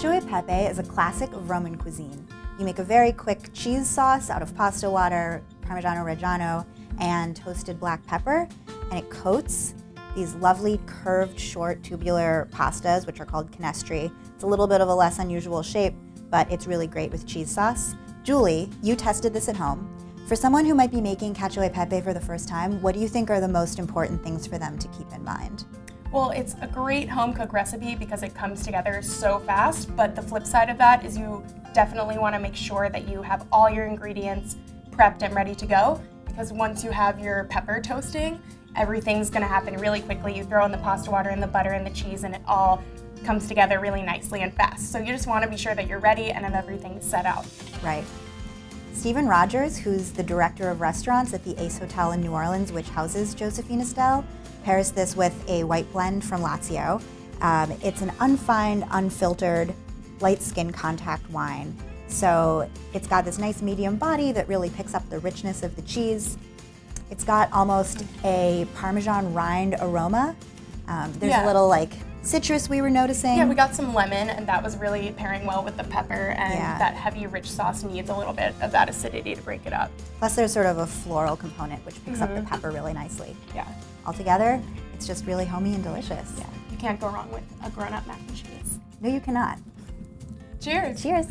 Cacio e Pepe is a classic of Roman cuisine. You make a very quick cheese sauce out of pasta water, Parmigiano Reggiano, and toasted black pepper, and it coats these lovely curved, short, tubular pastas, which are called canestri. It's a little bit of a less unusual shape, but it's really great with cheese sauce. Julie, you tested this at home. For someone who might be making cacio e pepe for the first time, what do you think are the most important things for them to keep in mind? Well, it's a great home cook recipe because it comes together so fast, but the flip side of that is you definitely want to make sure that you have all your ingredients prepped and ready to go, because once you have your pepper toasting, everything's going to happen really quickly. You throw in the pasta water and the butter and the cheese and it all comes together really nicely and fast. So you just want to be sure that you're ready and have everything set out. Right. Stephen Rogers, who's the director of restaurants at the Ace Hotel in New Orleans, which houses Josephine Estelle, pairs this with a white blend from Lazio. It's an unfined, unfiltered, light skin contact wine. So it's got this nice medium body that really picks up the richness of the cheese. It's got almost a Parmesan rind aroma. There's a little like citrus we were noticing. Yeah, we got some lemon, and that was really pairing well with the pepper, and that heavy, rich sauce needs a little bit of that acidity to break it up. Plus there's sort of a floral component which picks up the pepper really nicely. Yeah. Altogether, it's just really homey and delicious. Yeah, you can't go wrong with a grown-up mac and cheese. No, you cannot. Cheers. Cheers.